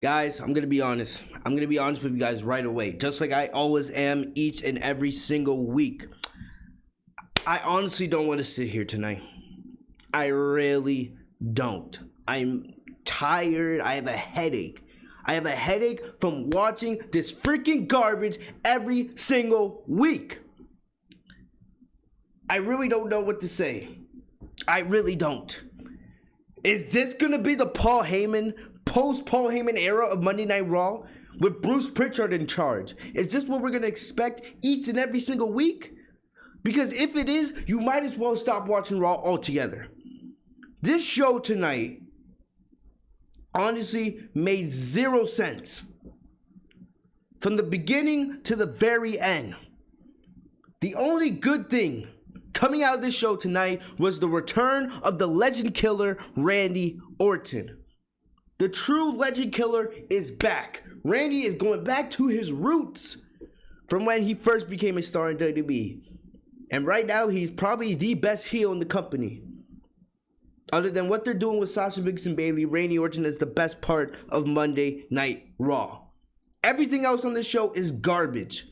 Guys, I'm going to be honest. I'm going to be honest with you guys right away. Just like I always am each and every single week. I honestly don't want to sit here tonight. I really don't. I'm tired. I have a headache. I have a headache from watching this freaking garbage every single week. I really don't know what to say. I really don't. Is this going to be the Paul Heyman, post-Paul Heyman era of Monday Night Raw with Bruce Pritchard in charge? Is this what we're going to expect each and every single week? Because if it is, you might as well stop watching Raw altogether. This show tonight honestly made zero sense. From the beginning to the very end. The only good thing coming out of this show tonight was the return of the legend killer, Randy Orton. The true legend killer is back. Randy is going back to his roots from when he first became a star in WWE. And right now, he's probably the best heel in the company. Other than what they're doing with Sasha Banks and Bayley, Randy Orton is the best part of Monday Night Raw. Everything else on this show is garbage.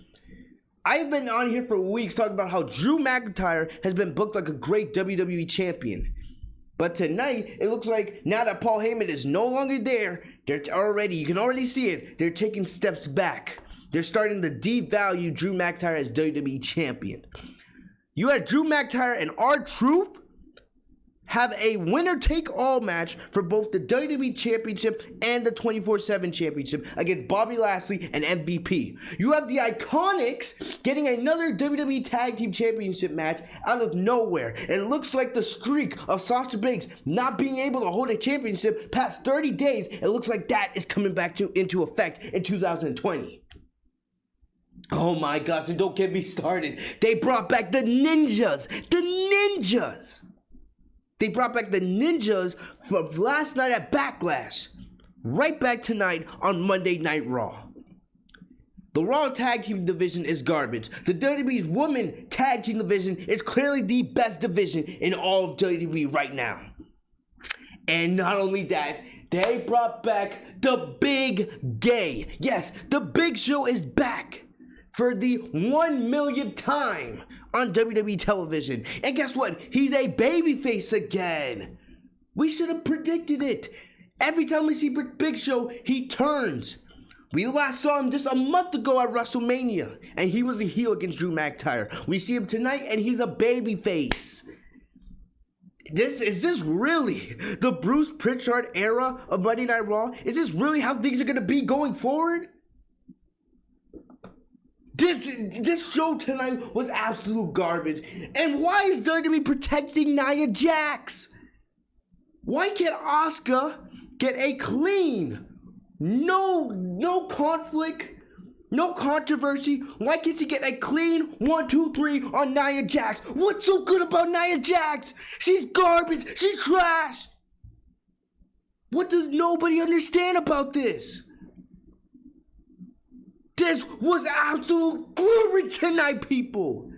I've been on here for weeks talking about how Drew McIntyre has been booked like a great WWE champion. But tonight, it looks like now that Paul Heyman is no longer there, you can already see it, they're taking steps back. They're starting to devalue Drew McIntyre as WWE champion. You had Drew McIntyre and R-Truth have a winner-take-all match for both the WWE Championship and the 24/7 Championship against Bobby Lashley and MVP. You have the Iconics getting another WWE Tag Team Championship match out of nowhere. It looks like the streak of Sasha Banks not being able to hold a championship past 30 days, it looks like that is coming back into effect in 2020. Oh my gosh, and don't get me started. They brought back the Ninjas. The Ninjas. They brought back the Ninjas from last night at Backlash. Right back tonight on Monday Night Raw. The Raw Tag Team division is garbage. The WWE's Women Tag Team division is clearly the best division in all of WWE right now. And not only that, they brought back the Big Gay. Yes, the Big Show is back for the 1 millionth time on WWE television. And guess what? He's a babyface again. We should have predicted it. Every time we see Big Show, he turns. We last saw him just a month ago at WrestleMania, and he was a heel against Drew McIntyre. We see him tonight, and he's a babyface. Is this really the Bruce Pritchard era of Monday Night Raw? Is this really how things are going to be going forward? This show tonight was absolute garbage. And why is WWE protecting Nia Jax? Why can't Asuka get a clean, no conflict, no controversy? Why can't she get a clean 1, 2, 3 on Nia Jax? What's so good about Nia Jax? She's garbage. She's trash. What does nobody understand about this? This was absolute garbage tonight, people.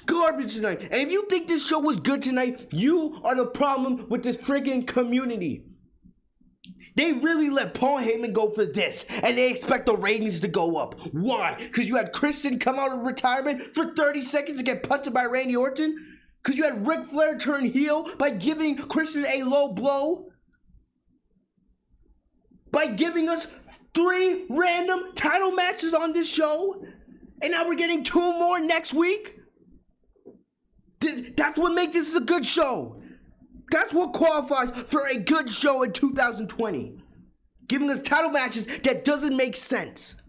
Garbage tonight. And if you think this show was good tonight, you are the problem with this friggin' community. They really let Paul Heyman go for this, and they expect the ratings to go up. Why? Because you had Christian come out of retirement for 30 seconds to get punched by Randy Orton? Because you had Ric Flair turn heel by giving Christian a low blow? By giving us 3 random title matches on this show, and now we're getting 2 more next week? That's what makes this a good show. That's what qualifies for a good show in 2020. Giving us title matches that doesn't make sense.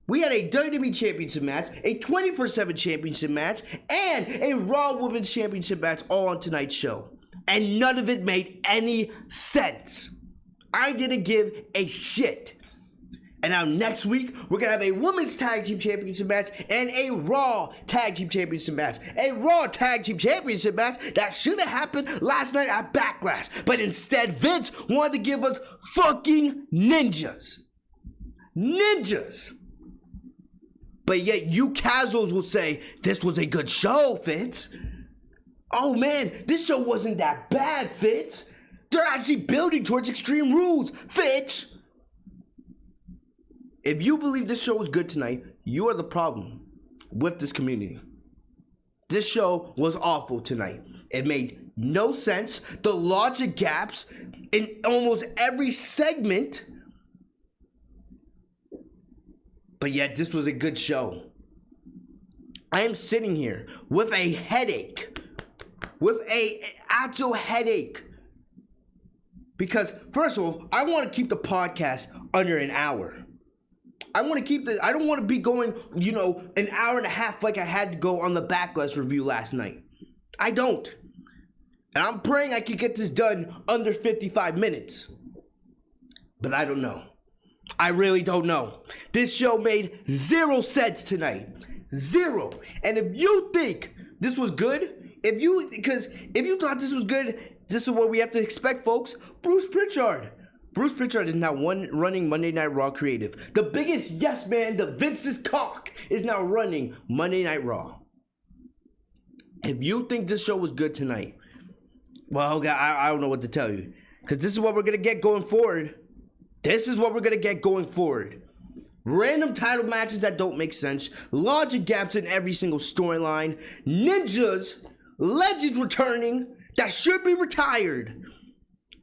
We had a WWE Championship match, a 24/7 Championship match, and a Raw Women's Championship match all on tonight's show. And none of it made any sense. I didn't give a shit. And now next week, we're going to have a Women's Tag Team Championship match and a Raw Tag Team Championship match. A Raw Tag Team Championship match that should have happened last night at Backlash. But instead, Vince wanted to give us fucking ninjas. Ninjas. But yet you casuals will say, this was a good show, Fitz. Oh man, this show wasn't that bad, Fitz. They're actually building towards Extreme Rules, Fitz. If you believe this show was good tonight, you are the problem with this community. This show was awful tonight. It made no sense. The logic gaps in almost every segment. But yet, this was a good show. I am sitting here with a headache. With a actual headache. Because, first of all, I want to keep the podcast under an hour. I want to keep the, I don't want to be going, an hour and a half like I had to go on the Backlash review last night. I don't. And I'm praying I could get this done under 55 minutes. But I don't know. I really don't know. This show made 0 sense tonight. 0. And if you think this was good, if you thought this was good, this is what we have to expect, folks. Bruce Pritchard. Bruce Pritchard is now running Monday Night Raw Creative. The biggest yes man, the Vince's cock, is now running Monday Night Raw. If you think this show was good tonight, well, I don't know what to tell you. Because this is what we're going to get going forward. This is what we're going to get going forward. Random title matches that don't make sense. Logic gaps in every single storyline. Ninjas, legends returning that should be retired.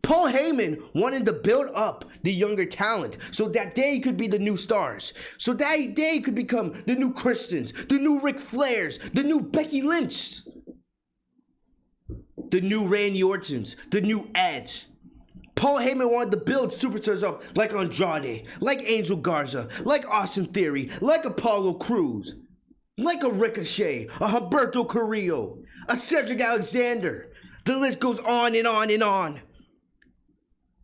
Paul Heyman wanted to build up the younger talent so that they could be the new stars. So that they could become the new Christians, the new Ric Flairs, the new Becky Lynch, the new Randy Ortons, the new Edge. Paul Heyman wanted to build superstars up like Andrade, like Angel Garza, like Austin Theory, like Apollo Crews, like a Ricochet, a Humberto Carrillo, a Cedric Alexander. The list goes on and on and on.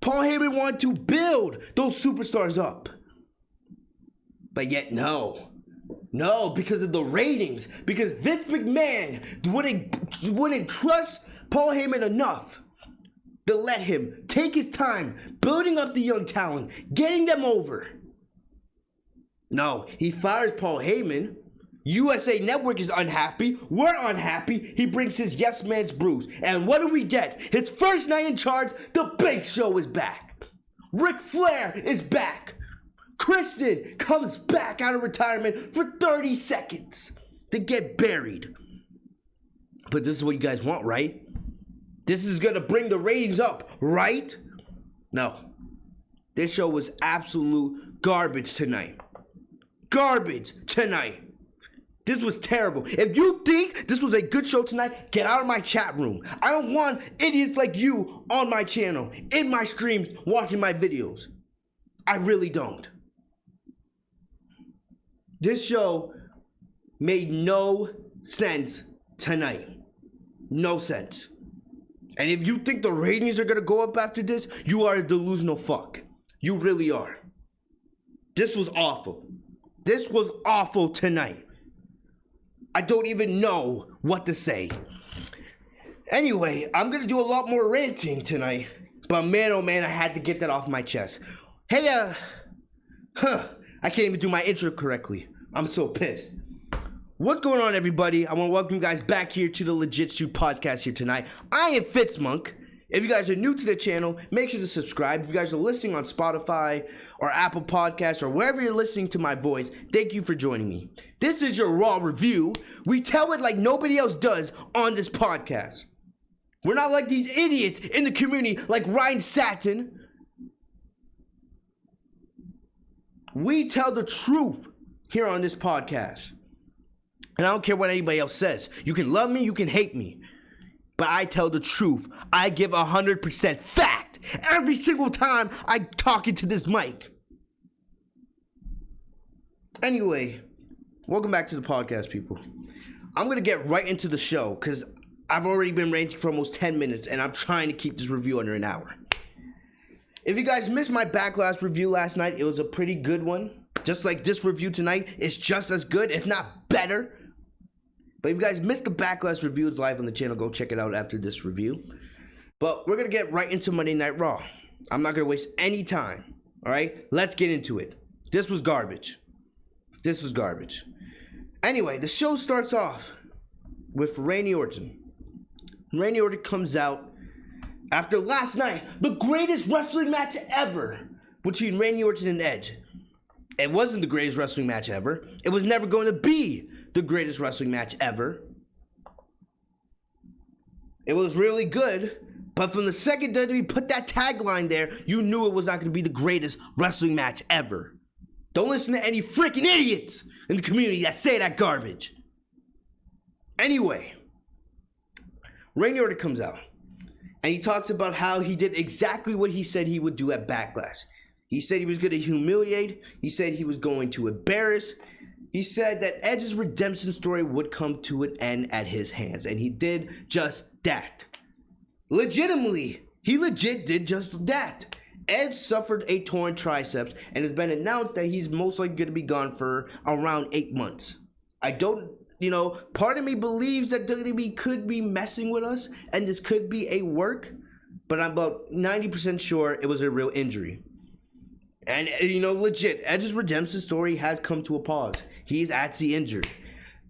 Paul Heyman wanted to build those superstars up. But yet no, because of the ratings, because Vince McMahon wouldn't trust Paul Heyman enough to let him take his time building up the young talent, getting them over. No, he fires Paul Heyman. USA Network is unhappy. We're unhappy. He brings his yes man's Bruce. And what do we get? His first night in charge, the Big Show is back. Ric Flair is back. Kristen comes back out of retirement for 30 seconds to get buried. But this is what you guys want, right? This is going to bring the ratings up, right? No. This show was absolute garbage tonight. Garbage tonight. This was terrible. If you think this was a good show tonight, get out of my chat room. I don't want idiots like you on my channel, in my streams, watching my videos. I really don't. This show made no sense tonight. No sense. And if you think the ratings are going to go up after this, you are a delusional fuck. You really are. This was awful. This was awful tonight. I don't even know what to say. Anyway, I'm going to do a lot more ranting tonight. But man, oh man, I had to get that off my chest. Hey, I can't even do my intro correctly. I'm so pissed. What's going on, everybody? I want to welcome you guys back here to the Legit Shoot podcast here tonight. I am Fitzmonk. If you guys are new to the channel, make sure to subscribe. If you guys are listening on Spotify or Apple Podcasts or wherever you're listening to my voice, thank you for joining me. This is your Raw review. We tell it like nobody else does on this podcast. We're not like these idiots in the community like Ryan Satin. We tell the truth here on this podcast. And I don't care what anybody else says. You can love me, you can hate me. But I tell the truth. I give 100% fact every single time I talk into this mic. Anyway, welcome back to the podcast, people. I'm going to get right into the show because I've already been ranting for almost 10 minutes and I'm trying to keep this review under an hour. If you guys missed my Backlash review last night, it was a pretty good one. Just like this review tonight, it's just as good, if not better. But if you guys missed the Backlash review, it's live on the channel. Go check it out after this review. But we're going to get right into Monday Night Raw. I'm not going to waste any time. All right? Let's get into it. This was garbage. This was garbage. Anyway, the show starts off with Randy Orton. Randy Orton comes out After last night, the greatest wrestling match ever between Randy Orton and Edge. It wasn't the greatest wrestling match ever. It was never going to be the greatest wrestling match ever. It was really good, but from the second WWE put that tagline there, you knew it was not going to be the greatest wrestling match ever. Don't listen to any freaking idiots in the community that say that garbage. Anyway, Randy Orton comes out, and he talks about how he did exactly what he said he would do at Backlash. He said he was going to humiliate. He said he was going to embarrass. He said that Edge's redemption story would come to an end at his hands, and he did just that. Legitimately, he legit did just that. Edge suffered a torn triceps and has been announced that he's most likely going to be gone for around 8 months. Part of me believes that WWE could be messing with us and this could be a work, but I'm about 90% sure it was a real injury. And, legit, Edge's redemption story has come to a pause. He's actually injured.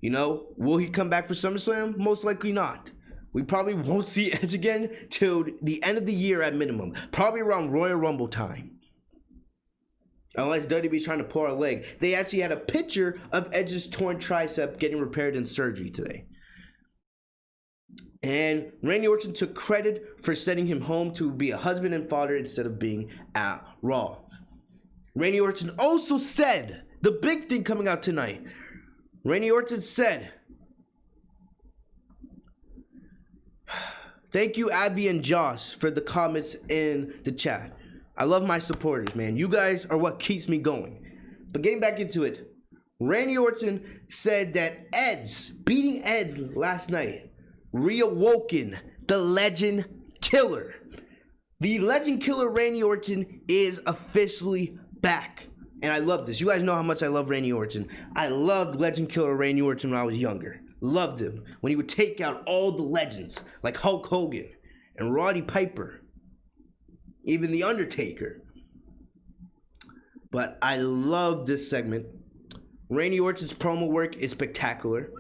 Will he come back for SummerSlam? Most likely not. We probably won't see Edge again till the end of the year at minimum. Probably around Royal Rumble time. Unless WWE's trying to pull our leg. They actually had a picture of Edge's torn tricep getting repaired in surgery today. And Randy Orton took credit for sending him home to be a husband and father instead of being at Raw. Randy Orton also said, the big thing coming out tonight, Randy Orton said, thank you, Abby and Josh, for the comments in the chat. I love my supporters, man. You guys are what keeps me going. But getting back into it, Randy Orton said that Edge, beating Edge last night, reawoken the legend killer. The legend killer Randy Orton is officially back. And I love this. You guys know how much I love Randy Orton. I loved legend killer Randy Orton when I was younger. Loved him when he would take out all the legends like Hulk Hogan and Roddy Piper, even The Undertaker. But I love this segment. Randy Orton's promo work is spectacular.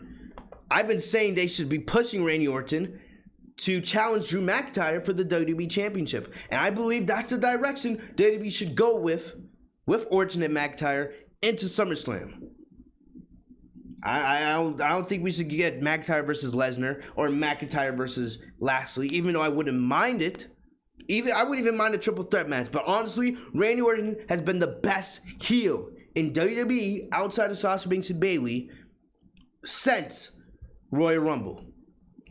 I've been saying they should be pushing Randy Orton to challenge Drew McIntyre for the WWE Championship. And I believe that's the direction WWE should go with Orton and McIntyre into SummerSlam. I don't think we should get McIntyre versus Lesnar or McIntyre versus Lashley, even though I wouldn't mind it. I wouldn't even mind a triple threat match. But honestly, Randy Orton has been the best heel in WWE outside of Sasha Banks and Bayley since Royal Rumble.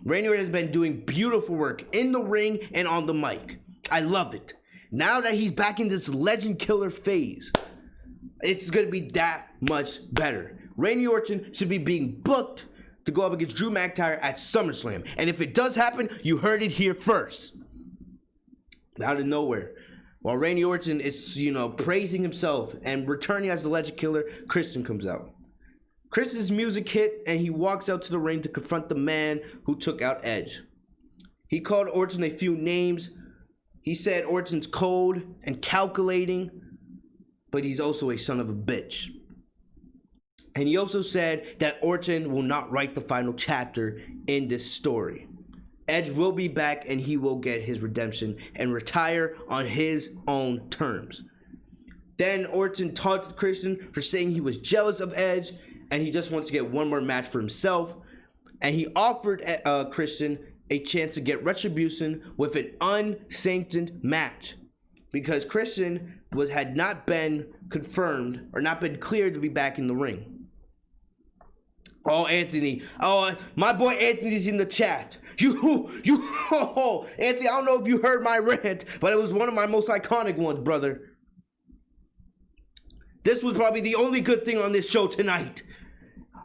Randy Orton has been doing beautiful work in the ring and on the mic. I love it. Now that he's back in this legend killer phase, it's going to be that much better. Randy Orton should be being booked to go up against Drew McIntyre at SummerSlam. And if it does happen, you heard it here first. Out of nowhere. While Randy Orton is, praising himself and returning as the legend killer, Christian comes out. Christian's music hit and he walks out to the ring to confront the man who took out Edge. He called Orton a few names. He said Orton's cold and calculating, but he's also a son of a bitch. And he also said that Orton will not write the final chapter in this story. Edge will be back and he will get his redemption and retire on his own terms. Then Orton taunted Christian for saying he was jealous of Edge and he just wants to get one more match for himself. And he offered Christian a chance to get retribution with an unsanctioned match because Christian had not been confirmed or not been cleared to be back in the ring. Oh, Anthony. Oh, my boy Anthony's in the chat. Anthony, I don't know if you heard my rant, but it was one of my most iconic ones, brother. This was probably the only good thing on this show tonight.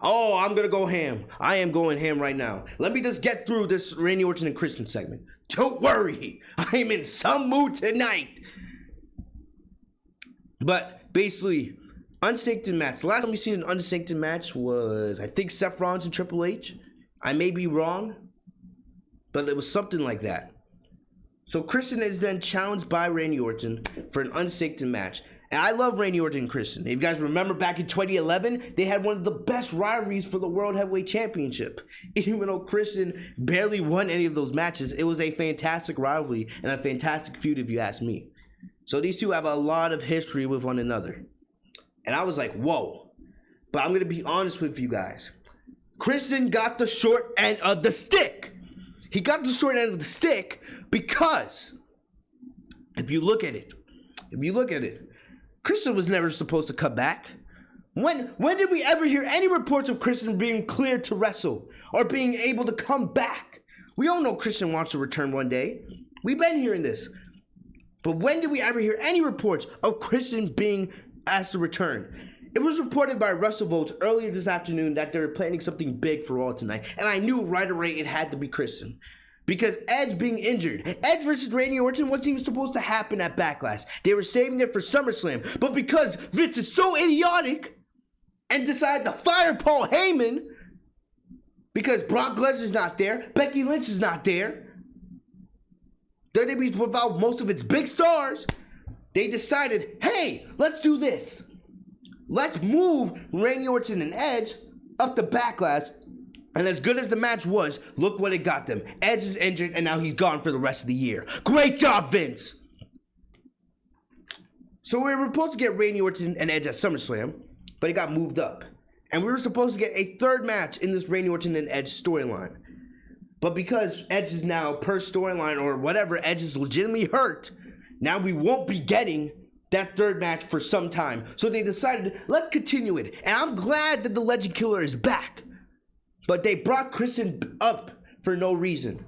Oh, I'm going to go ham. I am going ham right now. Let me just get through this Randy Orton and Christian segment. Don't worry. I am in some mood tonight. But basically, unsanctioned match. The last time we seen an unsanctioned match was, I think, Seth Rollins and Triple H. I may be wrong, but it was something like that. So Christian is then challenged by Randy Orton for an unsanctioned match. And I love Randy Orton and Christian. If you guys remember back in 2011, they had one of the best rivalries for the World Heavyweight Championship. Even though Christian barely won any of those matches, it was a fantastic rivalry and a fantastic feud if you ask me. So these two have a lot of history with one another. And I was like, whoa. But I'm going to be honest with you guys. Christian got the short end of the stick. He got the short end of the stick because if you look at it, Christian was never supposed to come back. When did we ever hear any reports of Christian being cleared to wrestle or being able to come back? We all know Christian wants to return one day. We've been hearing this. But when did we ever hear any reports of Christian being asked to return? It was reported by WrestleVotes earlier this afternoon that they were planning something big for Raw tonight. And I knew right away it had to be Christian. Because Edge being injured. Edge versus Randy Orton wasn't even supposed to happen at Backlash. They were saving it for SummerSlam. But because Fitz is so idiotic and decided to fire Paul Heyman, because Brock Lesnar's not there, Becky Lynch is not there, WWE's without most of its big stars, they decided, hey, let's do this. Let's move Randy Orton and Edge up to Backlash. And as good as the match was, look what it got them. Edge is injured, and now he's gone for the rest of the year. Great job, Vince! So we were supposed to get Randy Orton and Edge at SummerSlam, but it got moved up. And we were supposed to get a third match in this Randy Orton and Edge storyline. But because Edge is now, per storyline or whatever, Edge is legitimately hurt, now we won't be getting that third match for some time. So they decided, let's continue it. And I'm glad that the Legend Killer is back. But they brought Christian up for no reason.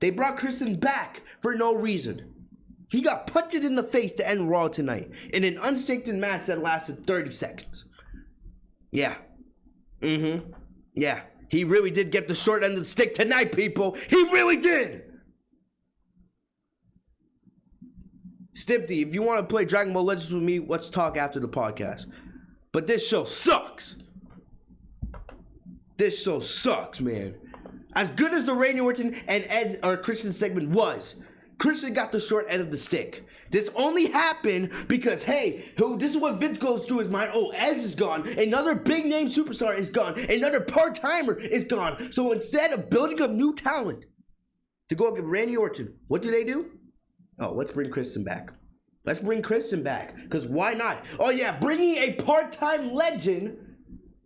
They brought Christian back for no reason. He got punched in the face to end Raw tonight in an unsanctioned match that lasted 30 seconds. Yeah. Yeah. He really did get the short end of the stick tonight, people. He really did. Stimpy, if you want to play Dragon Ball Legends with me, let's talk after the podcast. But this show sucks. This show sucks, man. As good as the Randy Orton and Ed or Christian segment was, Christian got the short end of the stick. This only happened because, hey, this is what Vince goes through his mind. Oh, Edge is gone. Another big name superstar is gone. Another part-timer is gone. So instead of building up new talent to go get Randy Orton, what do? Oh, let's bring Christian back. Let's bring Christian back. Because why not? Oh, yeah, bringing a part-time legend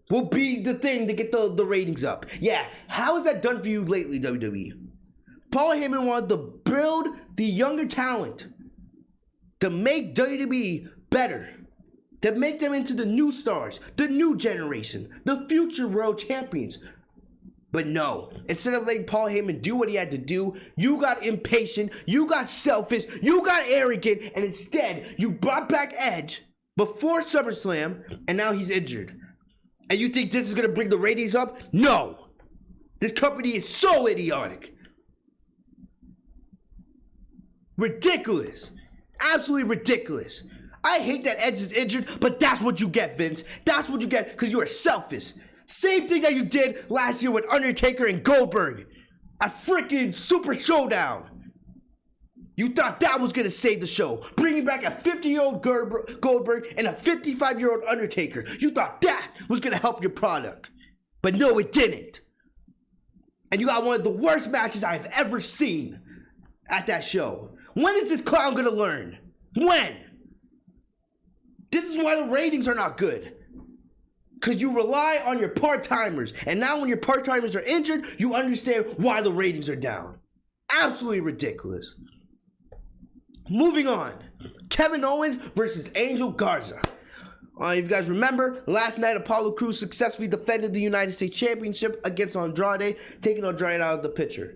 will be the thing to get the ratings up. Yeah, how has that done for you lately, WWE? Paul Heyman wanted to build the younger talent to make WWE better, to make them into the new stars, the new generation, the future world champions. But no, instead of letting Paul Heyman do what he had to do, you got impatient, you got selfish, you got arrogant, and instead you brought back Edge before SummerSlam, and now he's injured. And you think this is going to bring the ratings up? No! This company is so idiotic. Ridiculous. Absolutely ridiculous. I hate that Edge is injured, but that's what you get, Vince. That's what you get because you are selfish. Same thing that you did last year with Undertaker and Goldberg. A freaking Super Showdown. You thought that was going to save the show. Bringing back a 50-year-old Goldberg and a 55-year-old Undertaker. You thought that was going to help your product. But no, it didn't. And you got one of the worst matches I've ever seen at that show. When is this clown going to learn? When? This is why the ratings are not good. Because you rely on your part-timers. And now when your part-timers are injured, you understand why the ratings are down. Absolutely ridiculous. Moving on. Kevin Owens versus Angel Garza. If you guys remember, last night Apollo Crews successfully defended the United States Championship against Andrade, taking Andrade out of the picture.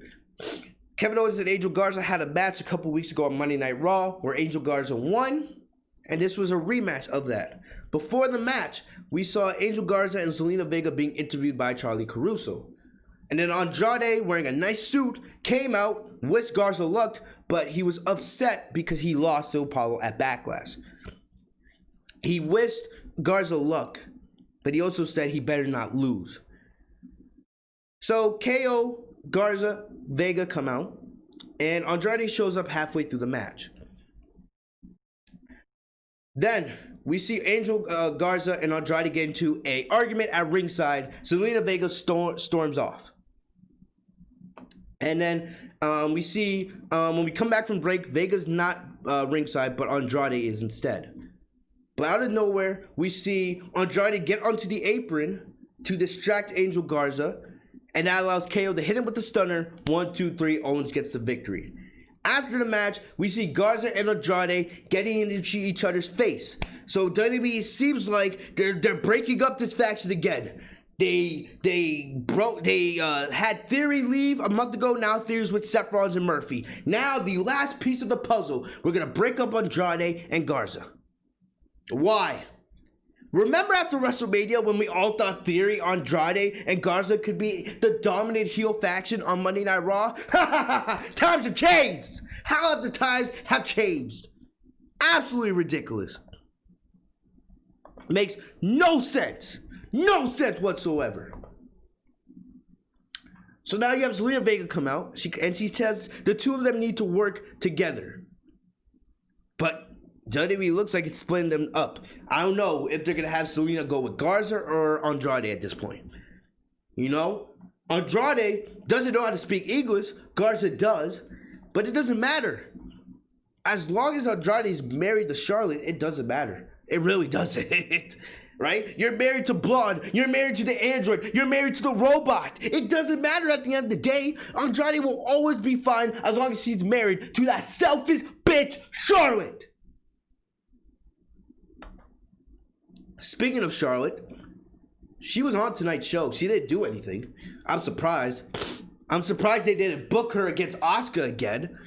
Kevin Owens and Angel Garza had a match a couple weeks ago on Monday Night Raw where Angel Garza won, and this was a rematch of that. Before the match, we saw Angel Garza and Zelina Vega being interviewed by Charlie Caruso. And then Andrade, wearing a nice suit, came out, wished Garza luck, but he was upset because he lost to Apollo at Backlash. He wished Garza luck, but he also said he better not lose. So KO, Garza, Vega come out, and Andrade shows up halfway through the match. Then we see Angel Garza and Andrade get into an argument at ringside. Zelina Vega storms off. And then we see when we come back from break, Vega's not ringside, but Andrade is instead. But out of nowhere, we see Andrade get onto the apron to distract Angel Garza, and that allows KO to hit him with the stunner. 1, 2, 3, Owens gets the victory. After the match, we see Garza and Andrade getting into each other's face. So WWE seems like they're breaking up this faction again. They had Theory leave a month ago. Now Theory's with Seth Rollins and Murphy. Now the last piece of the puzzle, we're gonna break up Andrade and Garza. Why? Remember after WrestleMania when we all thought Theory, Andrade, and Garza could be the dominant heel faction on Monday Night Raw? Times have changed! How have the times have changed? Absolutely ridiculous. Makes no sense. No sense whatsoever. So now you have Zelina Vega come out, and she says the two of them need to work together. But WWE looks like it's splitting them up. I don't know if they're going to have Zelina go with Garza or Andrade at this point. You know? Andrade doesn't know how to speak English. Garza does. But it doesn't matter. As long as Andrade is married to Charlotte, it doesn't matter. It really doesn't. Right? You're married to Blonde. You're married to the android. You're married to the robot. It doesn't matter at the end of the day. Andrade will always be fine as long as he's married to that selfish bitch Charlotte. Speaking of Charlotte, she was on tonight's show. She didn't do anything. I'm surprised. I'm surprised they didn't book her against Asuka again.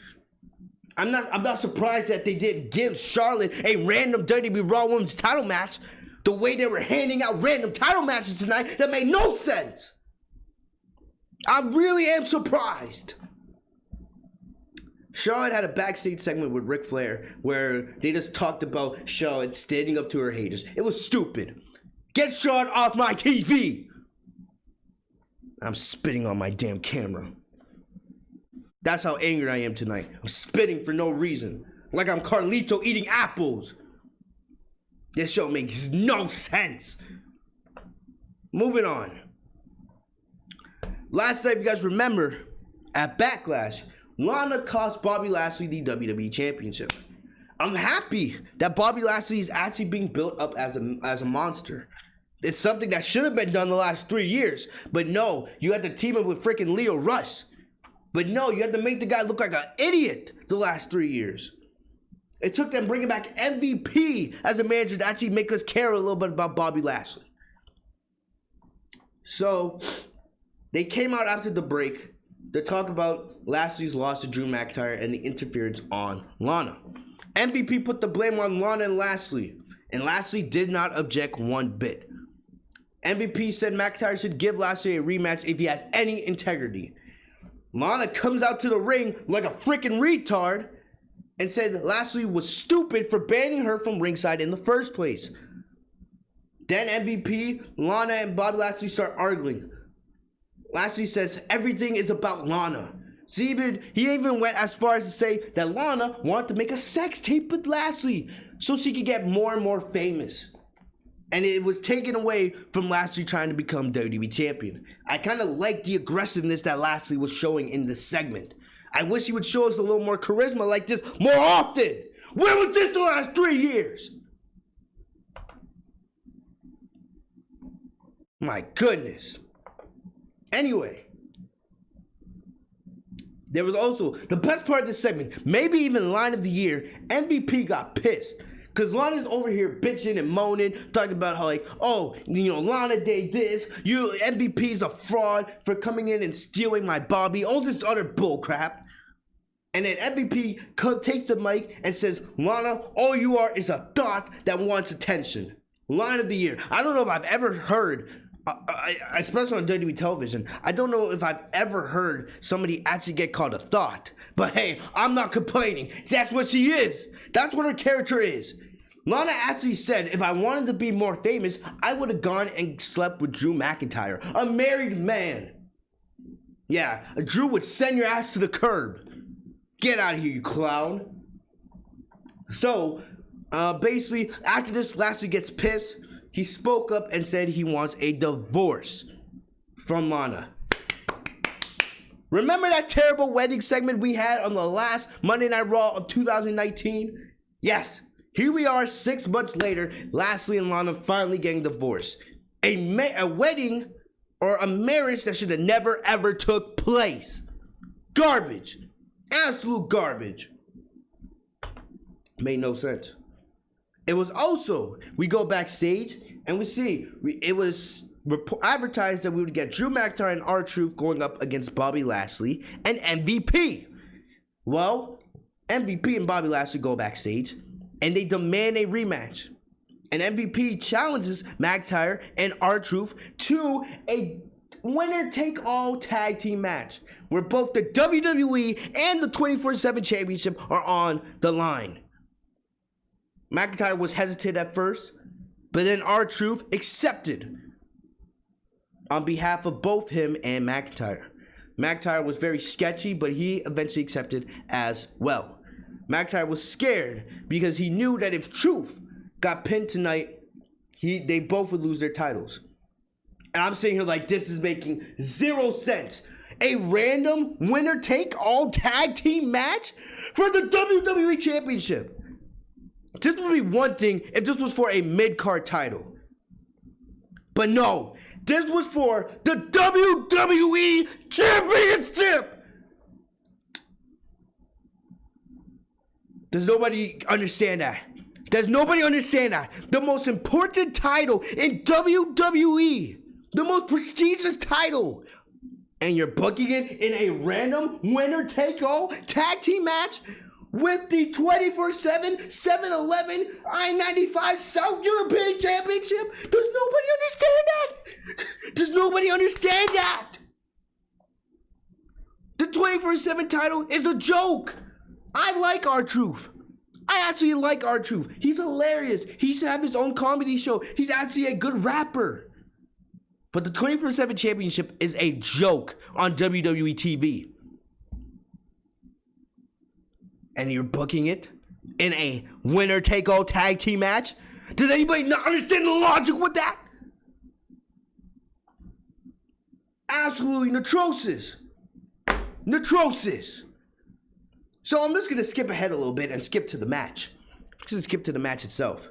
I'm not surprised that they didn't give Charlotte a random WWE Raw Women's title match the way they were handing out random title matches tonight. That made no sense. I really am surprised. Charlotte had a backstage segment with Ric Flair where they just talked about Charlotte standing up to her haters. It was stupid. Get Charlotte off my TV. I'm spitting on my damn camera. That's how angry I am tonight. I'm spitting for no reason. Like I'm Carlito eating apples. This show makes no sense. Moving on. Last night, if you guys remember, at Backlash, Lana cost Bobby Lashley the WWE Championship. I'm happy that Bobby Lashley is actually being built up as a monster. It's something that should have been done the last 3 years. But no, you had to team up with freaking Leo Rush. But no, you had to make the guy look like an idiot the last 3 years. It took them bringing back MVP as a manager to actually make us care a little bit about Bobby Lashley. So, they came out after the break to talk about Lashley's loss to Drew McIntyre and the interference on Lana. MVP put the blame on Lana and Lashley did not object one bit. MVP said McIntyre should give Lashley a rematch if he has any integrity. Lana comes out to the ring like a freaking retard and said Lashley was stupid for banning her from ringside in the first place. Then MVP, Lana, and Bobby Lashley start arguing. Lashley says everything is about Lana. He even went as far as to say that Lana wanted to make a sex tape with Lashley so she could get more and more famous. And it was taken away from Lashley trying to become WWE champion. I kind of like the aggressiveness that Lashley was showing in this segment. I wish he would show us a little more charisma like this more often. Where was this the last 3 years? My goodness. Anyway, there was also the best part of this segment, maybe even line of the year. MVP got pissed because Lana's over here bitching and moaning, talking about how like, oh, you know, Lana did this. MVP's a fraud for coming in and stealing my Bobby. All this other bull crap. And then MVP takes the mic and says, Lana, all you are is a thought that wants attention. Line of the year. I don't know if I've ever heard, especially on WWE television, I don't know if I've ever heard somebody actually get called a thought. But hey, I'm not complaining. That's what she is. That's what her character is. Lana actually said if I wanted to be more famous, I would have gone and slept with Drew McIntyre, a married man. Yeah, Drew would send your ass to the curb. Get out of here, you clown. So, Basically, after this, Lashley gets pissed. He spoke up and said he wants a divorce from Lana. Remember that terrible wedding segment we had on the last Monday Night Raw of 2019? Yes, here we are 6 months later, Lashley and Lana finally getting divorced. A wedding or a marriage that should have never ever took place. Garbage. Absolute garbage. Made no sense. It was also, we go backstage and we see, it was advertised that we would get Drew McIntyre and R-Truth going up against Bobby Lashley and MVP. Well, MVP and Bobby Lashley go backstage and they demand a rematch. And MVP challenges McIntyre and R-Truth to a winner-take-all tag team match where both the WWE and the 24/7 championship are on the line. McIntyre was hesitant at first, but then R-Truth accepted on behalf of both him and McIntyre. McIntyre was very sketchy, but he eventually accepted as well. McIntyre was scared because he knew that if Truth got pinned tonight, they both would lose their titles. And I'm sitting here like, this is making 0 sense. A random winner-take-all tag team match for the WWE Championship. This would be one thing if this was for a mid-card title. But no, this was for the WWE Championship. Does nobody understand that? Does nobody understand that? The most important title in WWE. The most prestigious title. And you're booking it in a random winner-take-all tag team match with the 24/7 7-Eleven I-95 South European Championship? Does nobody understand that? Does nobody understand that? The 24/7 title is a joke. I like R-Truth. I actually like R-Truth. He's hilarious. He should have his own comedy show. He's actually a good rapper. But the 24/7 championship is a joke on WWE TV. And you're booking it in a winner-take-all tag team match? Does anybody not understand the logic with that? Absolutely atrocious. Atrocious. So I'm just going to skip ahead a little bit and skip to the match. I'm just going to skip to the match itself.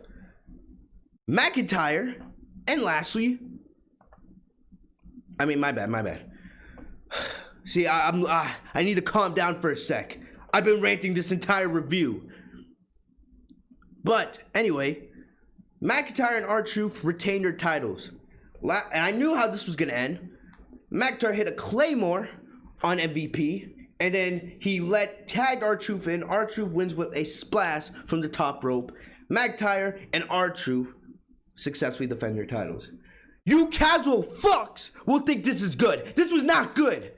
McIntyre and Lashley. My bad. See, I need to calm down for a sec. I've been ranting this entire review. But anyway, McIntyre and R-Truth retained their titles. And I knew how this was going to end. McIntyre hit a Claymore on MVP. And then he tagged R-Truth in. R-Truth wins with a splash from the top rope. McIntyre and R-Truth successfully defend their titles. You casual fucks will think this is good. This was not good.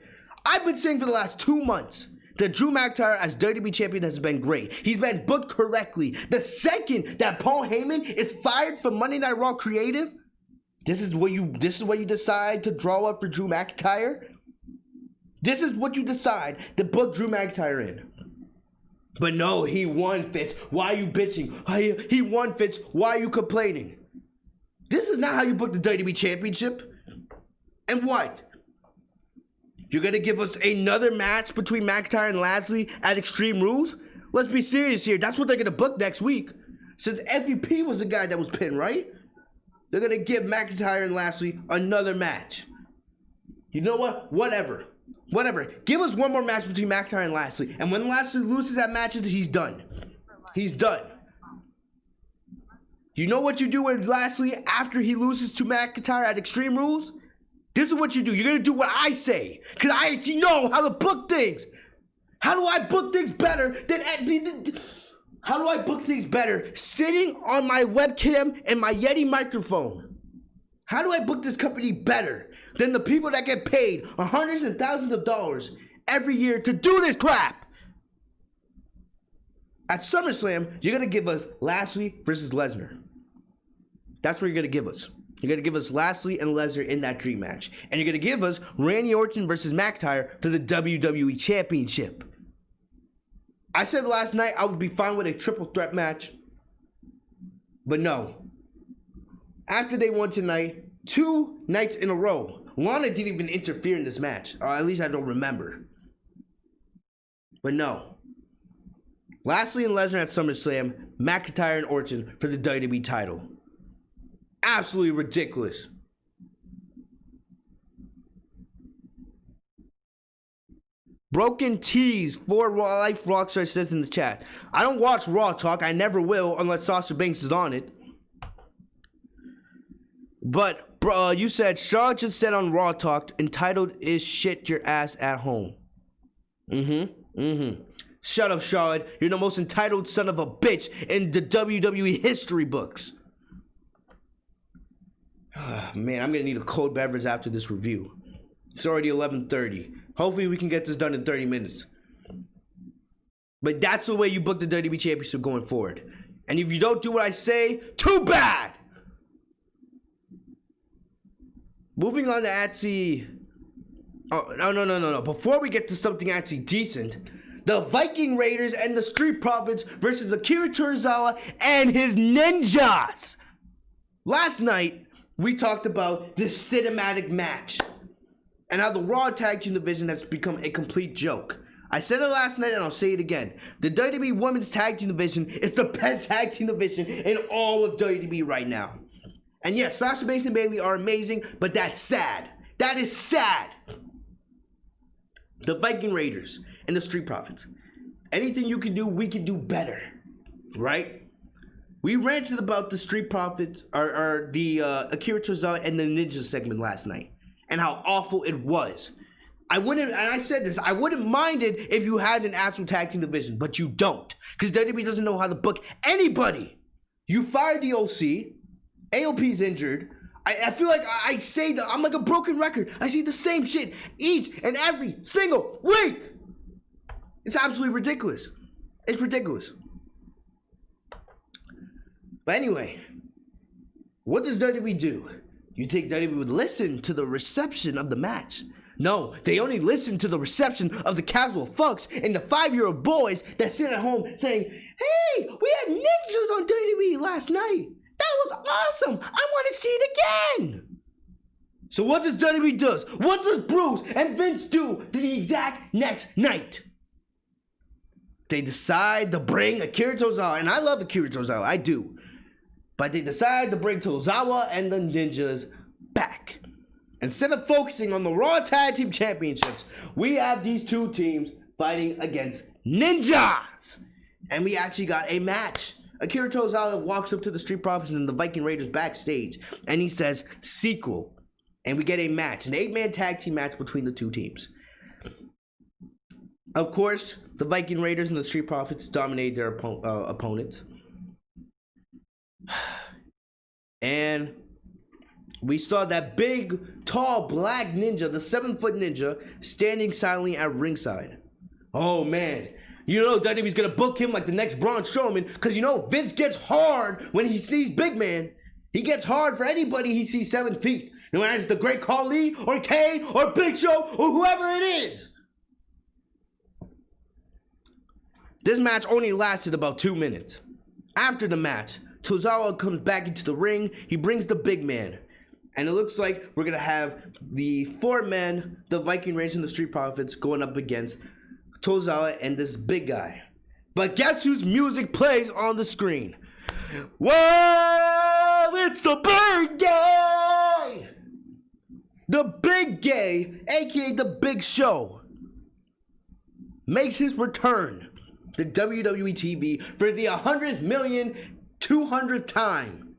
I've been saying for the last 2 months that Drew McIntyre as WWE Champion has been great. He's been booked correctly. The second that Paul Heyman is fired from Monday Night Raw Creative, this is what you decide to draw up for Drew McIntyre? This is what you decide to book Drew McIntyre in. But no, he won, Fitz. Why are you bitching? He won, Fitz. Why are you complaining? This is not how you book the WWE Championship. And what? You're going to give us another match between McIntyre and Lashley at Extreme Rules? Let's be serious here. That's what they're going to book next week. Since MVP was the guy that was pinned, right? They're going to give McIntyre and Lashley another match. You know what? Whatever. Give us one more match between McIntyre and Lashley. And when Lashley loses that match, he's done. He's done. You know what you do with Lashley after he loses to McIntyre at Extreme Rules? This is what you do. You're going to do what I say. Because I actually know how to book things. How do I book things better than... How do I book things better sitting on my webcam and my Yeti microphone? How do I book this company better than the people that get paid hundreds and thousands of dollars every year to do this crap? At SummerSlam, you're going to give us Lashley versus Lesnar. That's what you're going to give us. You're going to give us Lashley and Lesnar in that dream match. And you're going to give us Randy Orton versus McIntyre for the WWE Championship. I said last night I would be fine with a triple threat match. But no. After they won tonight, 2 nights in a row, Lana didn't even interfere in this match. Or at least I don't remember. But no. Lashley and Lesnar at SummerSlam, McIntyre and Orton for the WWE title. Absolutely ridiculous. Broken Tees for Life Rockstar says in the chat, I don't watch Raw Talk. I never will unless Sasha Banks is on it. But you said Charlotte just said on Raw Talk, entitled is shit your ass at home. Shut up, Charlotte. You're the most entitled son of a bitch in the WWE history books. Man, I'm gonna need a cold beverage after this review. It's already 11:30. Hopefully we can get this done in 30 minutes. But that's the way you book the WWE Championship going forward. And if you don't do what I say, too bad! Moving on to actually... Oh, no. Before we get to something actually decent, the Viking Raiders and the Street Profits versus Akira Tozawa and his ninjas. Last night, we talked about this cinematic match and how the Raw Tag Team division has become a complete joke. I said it last night and I'll say it again. The WWE Women's Tag Team division is the best tag team division in all of WWE right now. And yes, Sasha Banks and Bayley are amazing, but that's sad. That is sad. The Viking Raiders and the Street Profits. Anything you can do, we can do better. Right? We ranted about the Street Profits, or the Akira Tozawa and the Ninja segment last night, and how awful it was. And I said this, I wouldn't mind it if you had an actual tag team division, but you don't. Because WWE doesn't know how to book anybody. You fired the OC, AOP's injured. I feel like I say that I'm like a broken record. I see the same shit each and every single week. It's absolutely ridiculous. It's ridiculous. But anyway, what does WWE do? You think WWE would listen to the reception of the match? No, they only listen to the reception of the casual fucks and the 5-year-old boys that sit at home saying, hey, we had ninjas on WWE last night. That was awesome. I want to see it again. So what does WWE do? What does Bruce and Vince do the exact next night? They decide to bring Akira Tozawa, and I love Akira Tozawa, I do. But they decide to bring Tozawa and the Ninjas back. Instead of focusing on the Raw Tag Team Championships, we have these two teams fighting against ninjas. And we actually got a match. Akira Tozawa walks up to the Street Profits and the Viking Raiders backstage, and he says, sequel. And we get a match, an 8-man tag team match between the two teams. Of course, the Viking Raiders and the Street Profits dominate their opponents. And we saw that big, tall, black ninja, the 7-foot ninja, standing silently at ringside. Oh, man. You know WWE's gonna book him like the next Braun Strowman, because you know Vince gets hard when he sees big man. He gets hard for anybody he sees 7 feet. No matter if it's the Great Khali, or Kane, or Big Show, or whoever it is. This match only lasted about 2 minutes. After the match, Tozawa comes back into the ring. He brings the big man. And it looks like we're going to have the 4 men, the Viking Raiders and the Street Profits, going up against Tozawa and this big guy. But guess whose music plays on the screen? Well, it's the big guy! The big gay, aka the Big Show, makes his return to WWE TV for the 100,200th time.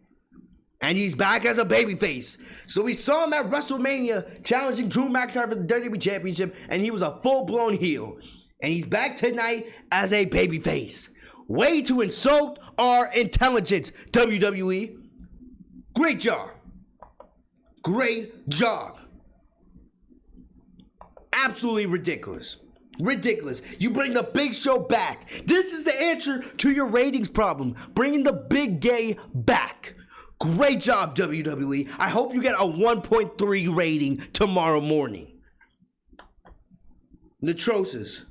And he's back as a babyface. So we saw him at WrestleMania challenging Drew McIntyre for the WWE Championship, and he was a full-blown heel. And he's back tonight as a babyface. Way to insult our intelligence, WWE. Great job. Great job. Absolutely ridiculous. Ridiculous. You bring the Big Show back. This is the answer to your ratings problem. Bringing the big gay back. Great job, WWE. I hope you get a 1.3 rating tomorrow morning. Netrosis.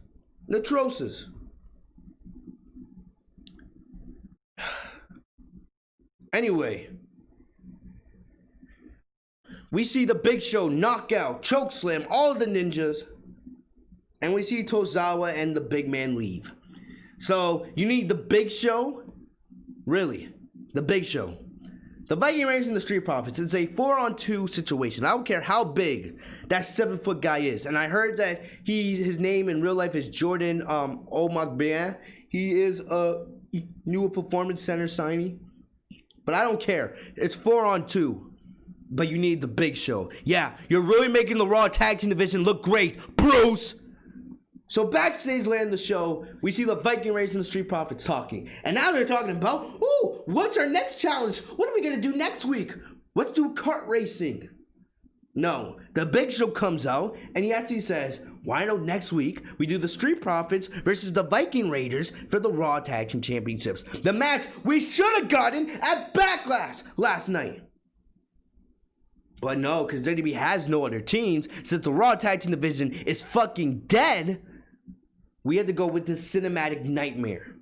Anyway, we see the Big Show knockout, chokeslam, all the ninjas. And we see Tozawa and the big man leave. So, you need the Big Show? Really? The Big Show. The Viking Raiders and the Street Profits. It's a 4-on-2 situation. I don't care how big that 7-foot guy is. And I heard that his name in real life is Jordan Omagbien. He is a new Performance Center signee. But I don't care. It's 4-on-2. But you need the Big Show. Yeah, you're really making the Raw Tag Team Division look great, Bruce! So backstage later in the show, we see the Viking Raiders and the Street Profits talking. And now they're talking about, ooh, what's our next challenge? What are we going to do next week? Let's do kart racing. No, the Big Show comes out and he actually says, why don't next week we do the Street Profits versus the Viking Raiders for the Raw Tag Team Championships. The match we should have gotten at Backlash last night. But no, because WWE has no other teams. Since the Raw Tag Team Division is fucking dead, we had to go with this cinematic nightmare.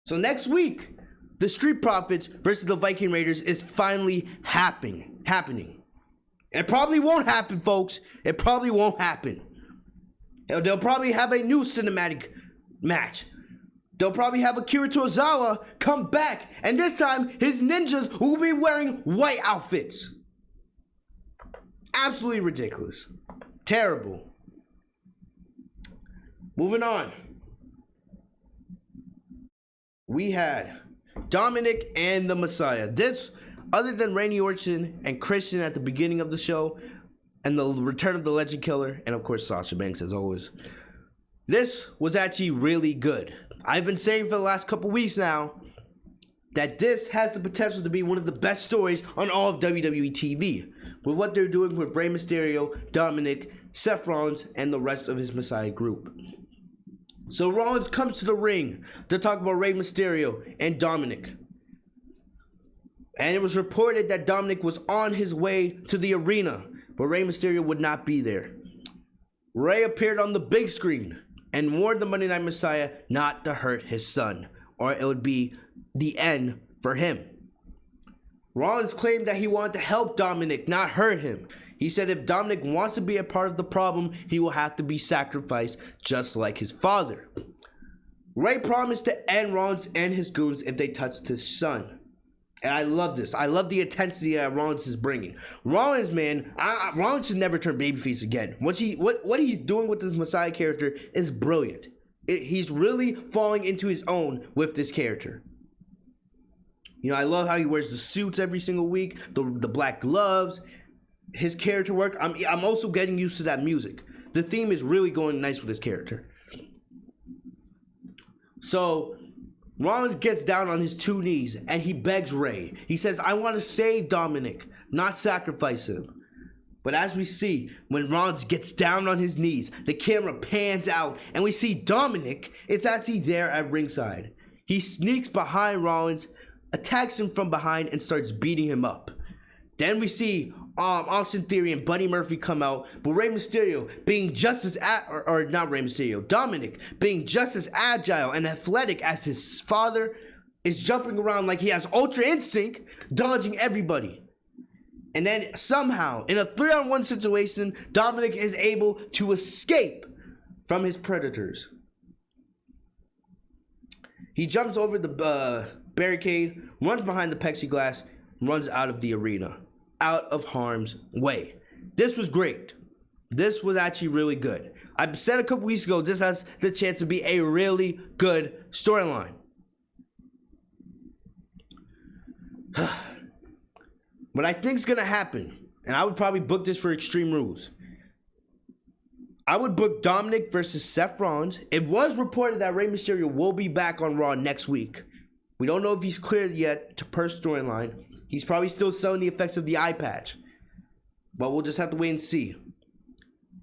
So next week, the Street Profits versus the Viking Raiders is finally happening. It probably won't happen, folks. It probably won't happen. They'll probably have a new cinematic match. They'll probably have Akira Tozawa come back, and this time his ninjas will be wearing white outfits. Absolutely ridiculous. Terrible. Moving on. We had Dominic and the Messiah. This, other than Randy Orton and Christian at the beginning of the show, and the return of the Legend Killer, and of course Sasha Banks as always, this was actually really good. I've been saying for the last couple weeks now that this has the potential to be one of the best stories on all of WWE TV. With what they're doing with Rey Mysterio, Dominic, Seth Rollins, and the rest of his Messiah group. So Rollins comes to the ring to talk about Rey Mysterio and Dominic. And it was reported that Dominic was on his way to the arena, but Rey Mysterio would not be there. Rey appeared on the big screen and warned the Monday Night Messiah not to hurt his son, or it would be the end for him. Rollins claimed that he wanted to help Dominic, not hurt him. He said if Dominic wants to be a part of the problem, he will have to be sacrificed just like his father. Rey promised to end Rollins and his goons if they touched his son. And I love this. I love the intensity that Rollins is bringing. Rollins, man, Rollins should never turn babyface again. What he's doing with this Messiah character is brilliant. He's really falling into his own with this character. You know, I love how he wears the suits every single week, the black gloves, his character work. I'm also getting used to that music. The theme is really going nice with his character. So Rollins gets down on his 2 knees and he begs Rey. He says, I want to save Dominic, not sacrifice him. But as we see, when Rollins gets down on his knees, the camera pans out and we see Dominic. It's actually there at ringside. He sneaks behind Rollins, attacks him from behind, and starts beating him up. Then we see Austin Theory and Buddy Murphy come out, but Rey Mysterio being just as Dominic being just as agile and athletic as his father is jumping around like he has Ultra Instinct, dodging everybody. And then somehow, in a 3-on-1 situation, Dominic is able to escape from his predators. He jumps over the barricade, runs behind the plexiglass, runs out of the arena, out of harm's way. This was great. This was actually really good. I said a couple weeks ago, this has the chance to be a really good storyline. What I think is going to happen, and I would probably book this for Extreme Rules, I would book Dominic versus Seth Rollins. It was reported that Rey Mysterio will be back on Raw next week. We don't know if he's cleared yet to per storyline. He's probably still selling the effects of the eye patch. But we'll just have to wait and see.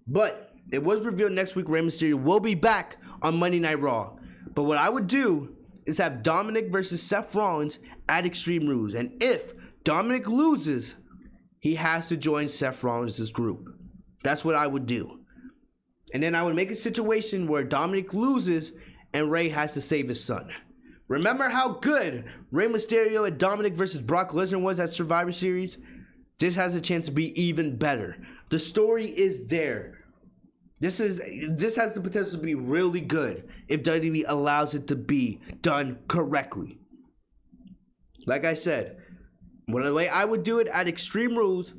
But it was revealed next week Rey Mysterio will be back on Monday Night Raw. But what I would do is have Dominic versus Seth Rollins at Extreme Rules. And if Dominic loses, he has to join Seth Rollins' group. That's what I would do. And then I would make a situation where Dominic loses and Rey has to save his son. Remember how good Rey Mysterio and Dominic versus Brock Lesnar was at Survivor Series? This has a chance to be even better. The story is there. This has the potential to be really good if WWE allows it to be done correctly. Like I said, the way I would do it at Extreme Rules,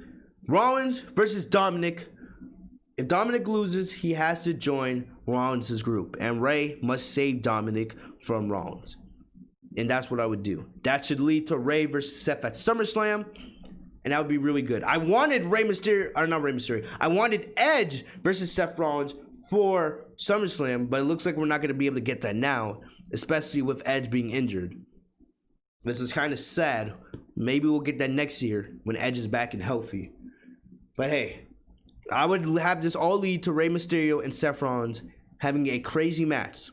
Rollins versus Dominic. If Dominic loses, he has to join Rollins' group, and Rey must save Dominic from Rollins. And that's what I would do. That should lead to Rey versus Seth at SummerSlam, and that would be really good. I wanted I wanted Edge versus Seth Rollins for SummerSlam, but it looks like we're not going to be able to get that now, especially with Edge being injured. This is kind of sad. Maybe we'll get that next year when Edge is back and healthy. But hey, I would have this all lead to Rey Mysterio and Seth Rollins having a crazy match.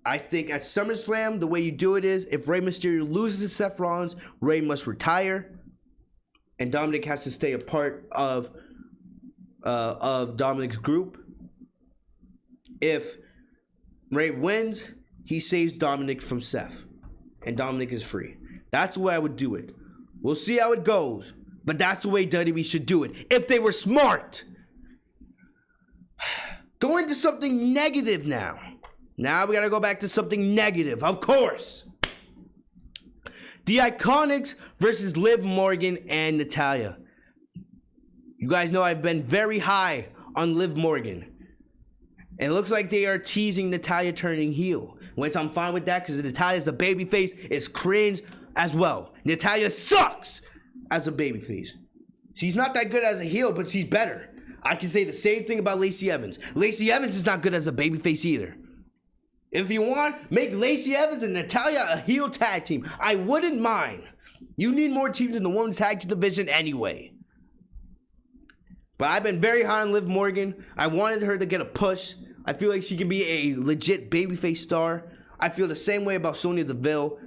I think at SummerSlam, the way you do it is, if Rey Mysterio loses to Seth Rollins, Rey must retire, and Dominic has to stay a part of Dominic's group. If Rey wins, he saves Dominic from Seth, and Dominic is free. That's the way I would do it. We'll see how it goes, but that's the way WWE should do it, if they were smart. Go into something negative now. Now we gotta go back to something negative, of course. The Iconics versus Liv Morgan and Natalya. You guys know I've been very high on Liv Morgan. And it looks like they are teasing Natalya turning heel. Which I'm fine with that, because Natalya's a babyface. It's cringe as well. Natalya sucks as a babyface. She's not that good as a heel, but she's better. I can say the same thing about Lacey Evans. Lacey Evans is not good as a babyface either. If you want, make Lacey Evans and Natalya a heel tag team. I wouldn't mind. You need more teams in the women's tag team division anyway. But I've been very high on Liv Morgan. I wanted her to get a push. I feel like she can be a legit babyface star. I feel the same way about Sonya Deville.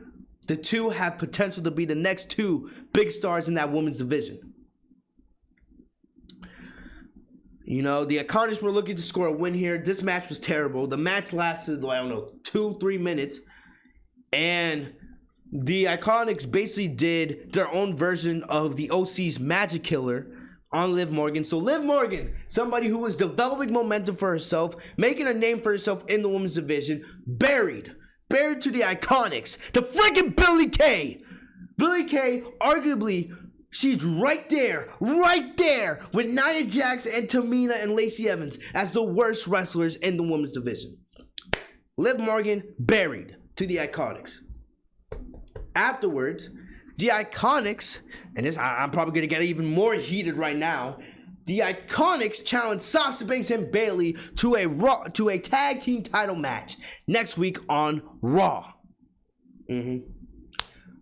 The two have potential to be the next two big stars in that women's division. You know, the Iconics were looking to score a win here. This match was terrible. The match lasted, 2-3 minutes. And the Iconics basically did their own version of the OC's Magic Killer on Liv Morgan. So Liv Morgan, somebody who was developing momentum for herself, making a name for herself in the women's division, buried to the Iconics, to freaking Billie Kay. Billie Kay, arguably, she's right there with Nia Jax and Tamina and Lacey Evans as the worst wrestlers in the women's division. Liv Morgan buried to the Iconics. Afterwards, the Iconics, and this I'm probably going to get even more heated right now, the Iconics challenged Sasha Banks and Bayley to a tag team title match next week on Raw.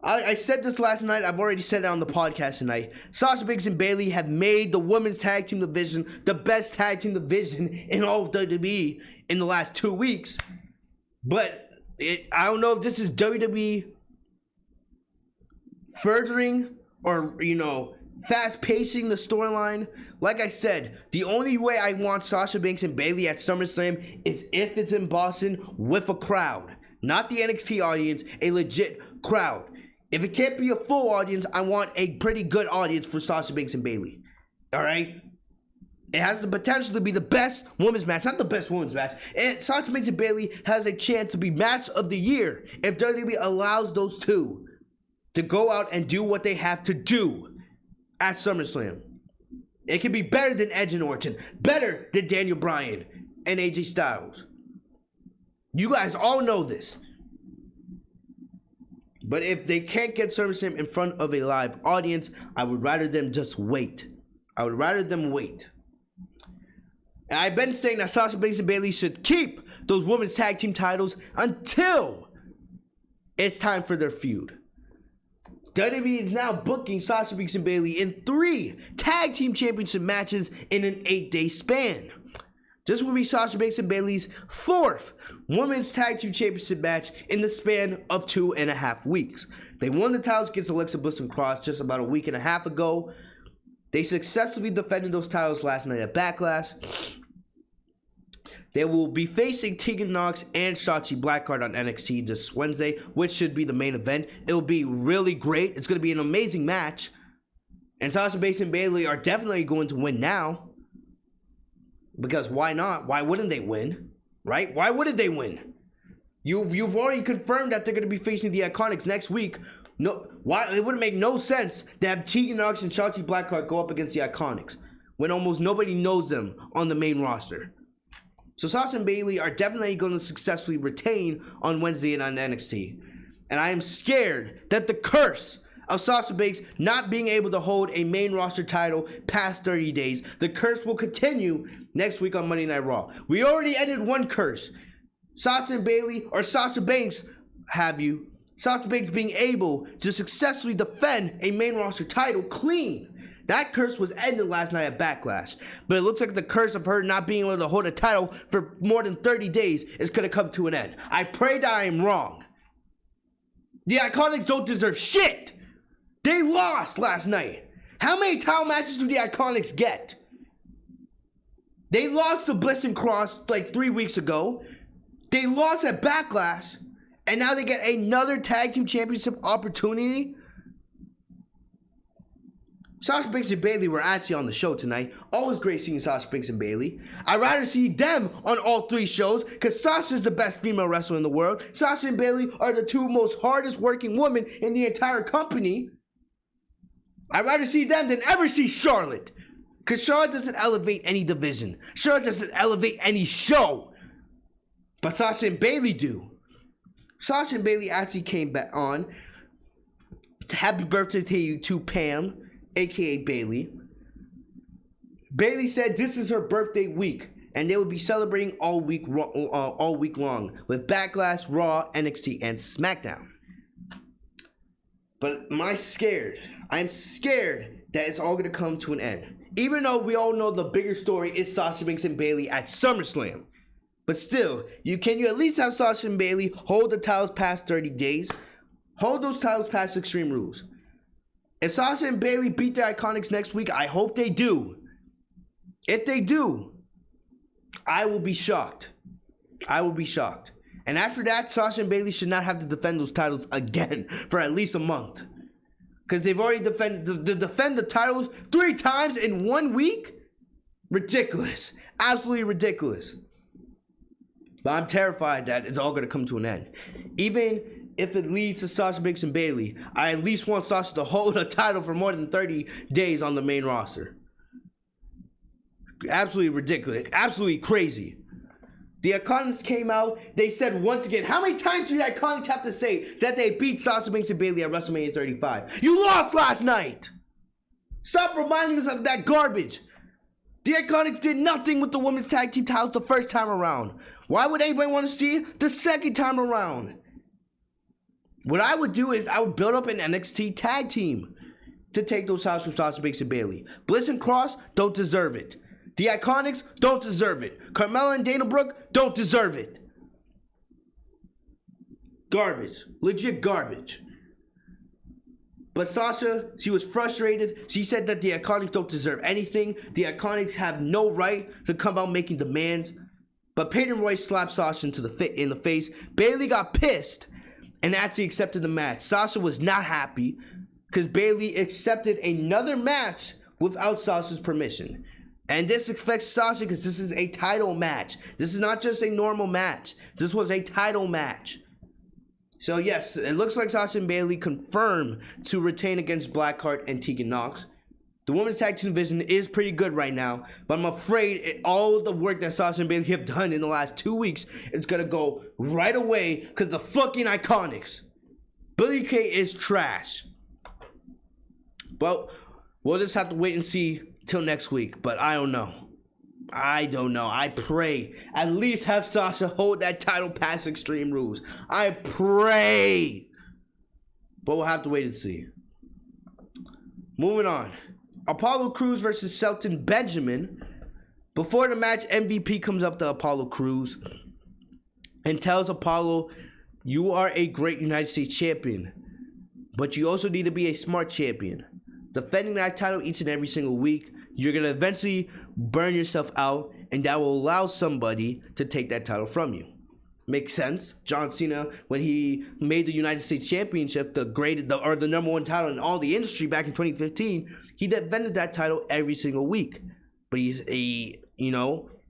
I said this last night. I've already said it on the podcast tonight. Sasha Banks and Bayley have made the women's tag team division the best tag team division in all of WWE in the last 2 weeks. But I don't know if this is WWE furthering or, fast pacing the storyline. Like I said, the only way I want Sasha Banks and Bayley at SummerSlam is if it's in Boston with a crowd. Not the NXT audience, a legit crowd. If it can't be a full audience, I want a pretty good audience for Sasha Banks and Bayley. All right? It has the potential to be the best women's match. Not the best women's match. And Sasha Banks and Bayley has a chance to be match of the year if WWE allows those two to go out and do what they have to do at SummerSlam. It can be better than Edge and Orton. Better than Daniel Bryan and AJ Styles. You guys all know this. But if they can't get SummerSlam in front of a live audience, I would rather them just wait. I would rather them wait. And I've been saying that Sasha Banks and Bayley should keep those women's tag team titles until it's time for their feud. WWE is now booking Sasha Banks and Bayley in 3 tag team championship matches in an 8-day span. This will be Sasha Banks and Bayley's 4th women's tag team championship match in the span of 2.5 weeks. They won the titles against Alexa Bliss and Cross just about a week and a half ago. They successfully defended those titles last night at Backlash. They will be facing Tegan Nox and Shotzi Blackheart on NXT this Wednesday, which should be the main event. It'll be really great. It's going to be an amazing match. And Sasha Banks and Bayley are definitely going to win now. Because why not? Why wouldn't they win? Right? Why wouldn't they win? You've already confirmed that they're going to be facing the Iconics next week. No, why? It would make no sense to have Tegan Nox and Shotzi Blackheart go up against the Iconics when almost nobody knows them on the main roster. So Sasha and Bayley are definitely going to successfully retain on Wednesday and on NXT. And I am scared that the curse of Sasha Banks not being able to hold a main roster title past 30 days, the curse will continue next week on Monday Night Raw. We already ended one curse. Sasha and Bayley, or Sasha Banks, Sasha Banks being able to successfully defend a main roster title clean. That curse was ended last night at Backlash. But it looks like the curse of her not being able to hold a title for more than 30 days is going to come to an end. I pray that I am wrong. The Iconics don't deserve shit. They lost last night. How many title matches do the Iconics get? They lost to Bliss and Cross like 3 weeks ago. They lost at Backlash. And now they get another tag team championship opportunity. Sasha Banks and Bayley were actually on the show tonight. Always great seeing Sasha Banks and Bayley. I'd rather see them on all 3 shows because Sasha's the best female wrestler in the world. Sasha and Bayley are the 2 most hardest working women in the entire company. I'd rather see them than ever see Charlotte. Because Charlotte doesn't elevate any division. Charlotte doesn't elevate any show. But Sasha and Bayley do. Sasha and Bayley actually came back on. Happy birthday to you to Pam, aka Bayley. Bayley said this is her birthday week, and they will be celebrating all week long with Backlash, Raw, NXT, and SmackDown. But I'm scared that it's all going to come to an end. Even though we all know the bigger story is Sasha Banks and Bayley at SummerSlam. But still, can you at least have Sasha and Bayley hold the titles past 30 days? Hold those titles past Extreme Rules. If Sasha and Bayley beat the Iconics next week, I hope they do. If they do, I will be shocked. I will be shocked. And after that, Sasha and Bayley should not have to defend those titles again for at least a month. Because they've already defend the titles 3 times in 1 week? Ridiculous. Absolutely ridiculous. But I'm terrified that it's all going to come to an end. Even if it leads to Sasha Banks and Bayley, I at least want Sasha to hold a title for more than 30 days on the main roster. Absolutely ridiculous. Absolutely crazy. The Iconics came out. They said once again, how many times do the Iconics have to say that they beat Sasha Banks and Bayley at WrestleMania 35? You lost last night. Stop reminding us of that garbage. The Iconics did nothing with the women's tag team titles the first time around. Why would anybody want to see it the second time around? What I would do is I would build up an NXT tag team to take those titles from Sasha Banks and Bayley. Bliss and Cross don't deserve it. The Iconics don't deserve it. Carmella and Dana Brooke don't deserve it. Garbage. Legit garbage. But Sasha, she was frustrated. She said that the Iconics don't deserve anything. The Iconics have no right to come out making demands. But Peyton Royce slapped Sasha in the face. Bayley got pissed and actually accepted the match. Sasha was not happy because Bayley accepted another match without Sasha's permission. And this affects Sasha because this is a title match. This is not just a normal match. This was a title match. So yes, it looks like Sasha and Bayley confirmed to retain against Blackheart and Tegan Nox. The women's tag team division is pretty good right now, but I'm afraid all of the work that Sasha and Bayley have done in the last 2 weeks is gonna go right away because the fucking Iconics. Billie Kay is trash. Well, we'll just have to wait and see till next week, but I don't know. I pray at least have Sasha hold that title past Extreme Rules. I pray. But we'll have to wait and see. Moving on. Apollo Crews versus Shelton Benjamin. Before the match, MVP comes up to Apollo Crews and tells Apollo, you are a great United States champion, but you also need to be a smart champion. Defending that title each and every single week, you're going to eventually burn yourself out and that will allow somebody to take that title from you. Makes sense. John Cena, when he made the United States Championship the number one title in all the industry back in 2015, he defended that title every single week. But he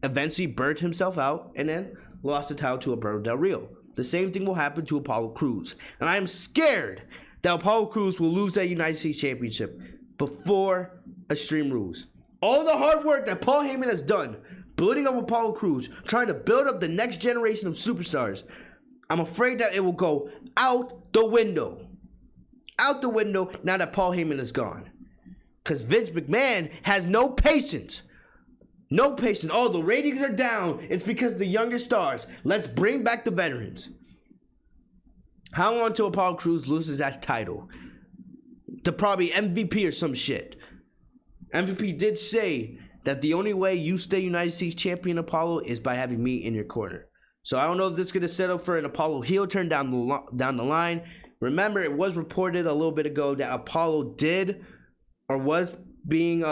eventually burnt himself out and then lost the title to Alberto Del Rio. The same thing will happen to Apollo Crews. And I am scared that Apollo Crews will lose that United States Championship before Extreme Rules. All the hard work that Paul Heyman has done, building up Apollo Crews, trying to build up the next generation of superstars, I'm afraid that it will go out the window. Out the window now that Paul Heyman is gone. Because Vince McMahon has no patience. No patience. Oh, the ratings are down. It's because of the younger stars. Let's bring back the veterans. How long until Apollo Crews loses that title? To probably MVP or some shit. MVP did say that the only way you stay United States champion, Apollo, is by having me in your corner. So I don't know if this is going to set up for an Apollo heel turn down the line. Remember, it was reported a little bit ago that Apollo did or was being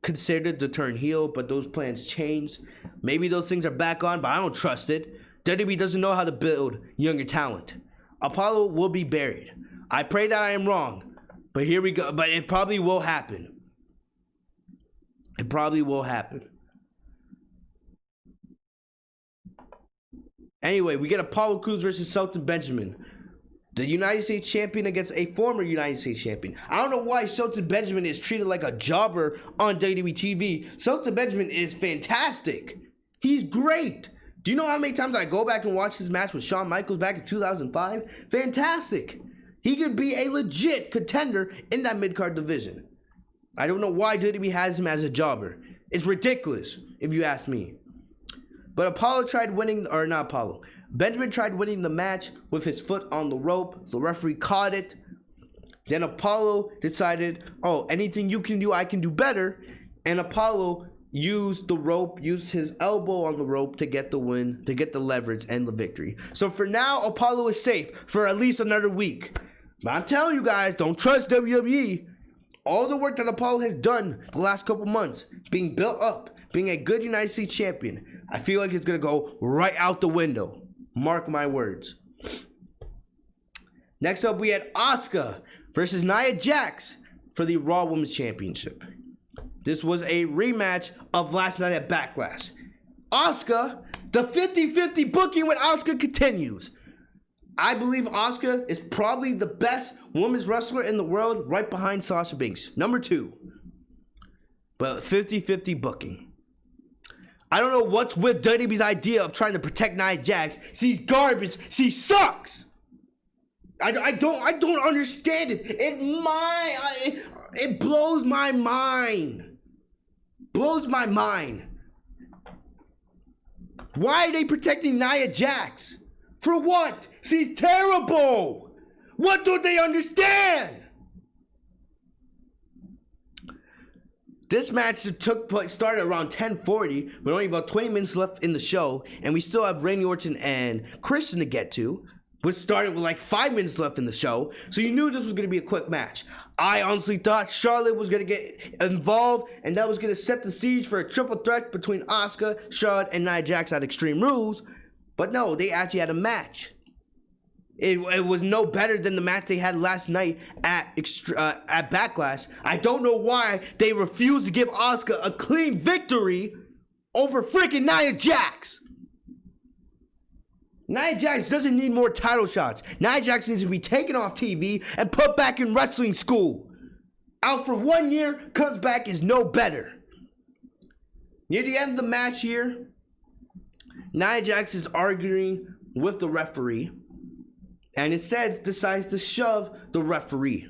considered to turn heel, but those plans changed. Maybe those things are back on, but I don't trust it. WWE doesn't know how to build younger talent. Apollo will be buried. I pray that I am wrong, but here we go. But it probably will happen. It probably will happen. Anyway, we get Apollo Crews versus Shelton Benjamin. The United States champion against a former United States champion. I don't know why Shelton Benjamin is treated like a jobber on WWE TV. Shelton Benjamin is fantastic. He's great. Do you know how many times I go back and watch his match with Shawn Michaels back in 2005? Fantastic. He could be a legit contender in that mid-card division. I don't know why WWE has him as a jobber. It's ridiculous, if you ask me. But Benjamin tried winning the match with his foot on the rope. The referee caught it. Then Apollo decided, oh, anything you can do, I can do better. And Apollo used his elbow on the rope to get the win, to get the leverage and the victory. So for now, Apollo is safe for at least another week. But I'm telling you guys, don't trust WWE. All the work that Apollo has done the last couple months, being built up, being a good United States champion, I feel like it's going to go right out the window. Mark my words. Next up, we had Asuka versus Nia Jax for the Raw Women's Championship. This was a rematch of last night at Backlash. Asuka, the 50-50 booking with Asuka continues. I believe Asuka is probably the best women's wrestler in the world, right behind Sasha Banks. Number 2. But 50-50 booking. I don't know what's with WWE's idea of trying to protect Nia Jax. She's garbage. She sucks. I don't understand it. It blows my mind. Blows my mind. Why are they protecting Nia Jax? For what? She's terrible. What don't they understand? This match started around 10:40, with only about 20 minutes left in the show, and we still have Randy Orton and Christian to get to, which started with like 5 minutes left in the show, so you knew this was going to be a quick match. I honestly thought Charlotte was going to get involved, and that was going to set the siege for a triple threat between Asuka, Charlotte, and Nia Jax at Extreme Rules, but no, they actually had a match. It was no better than the match they had last night at Backlash. I don't know why they refused to give Asuka a clean victory over freaking Nia Jax. Nia Jax doesn't need more title shots. Nia Jax needs to be taken off TV and put back in wrestling school. Out for 1 year, comes back is no better. Near the end of the match here, Nia Jax is arguing with the referee, and instead decides to shove the referee.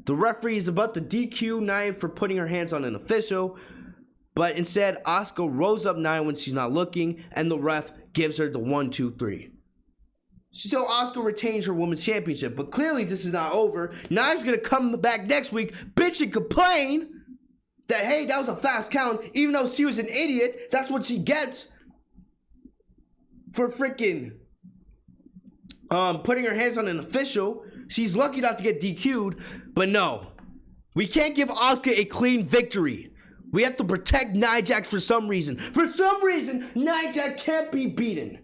The referee is about to DQ Nia for putting her hands on an official, but instead Asuka rolls up Nia when she's not looking, and the ref gives her the 1, 2, 3. So Asuka retains her women's championship, but clearly this is not over. Nia's gonna come back next week, bitch, and complain that, hey, that was a fast count, even though she was an idiot. That's what she gets for freaking putting her hands on an official. She's lucky not to get DQ'd, but no. We can't give Asuka a clean victory. We have to protect Nia Jax for some reason. For some reason, Nia Jax can't be beaten.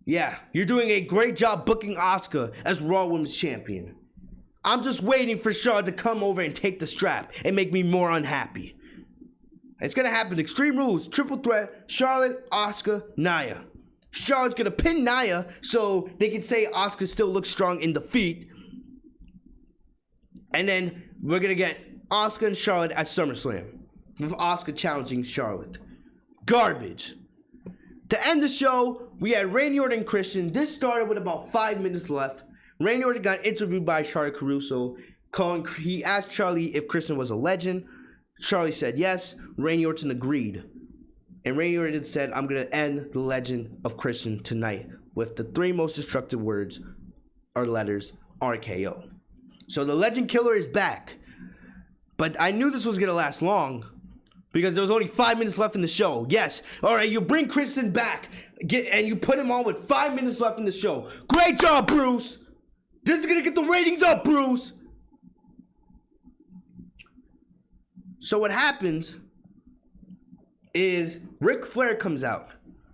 Yeah, you're doing a great job booking Asuka as Raw Women's Champion. I'm just waiting for Charlotte to come over and take the strap and make me more unhappy. It's gonna happen. Extreme Rules, triple threat, Charlotte, Asuka, Nia. Charlotte's gonna pin Nia so they can say Asuka still looks strong in defeat. And then we're gonna get Asuka and Charlotte at SummerSlam, with Asuka challenging Charlotte. Garbage. To end the show, we had Randy Orton and Christian. This started with about 5 minutes left. Randy Orton got interviewed by Charlie Caruso. He asked Charlie if Christian was a legend. Charlie said yes. Randy Orton agreed. And Randy Orton said, I'm going to end the legend of Christian tonight with the 3 most destructive words or letters, RKO. So the legend killer is back. But I knew this was going to last long because there was only 5 minutes left in the show. Yes. All right, you bring Christian back and you put him on with 5 minutes left in the show. Great job, Bruce. This is going to get the ratings up, Bruce. So what happens is Ric Flair comes out.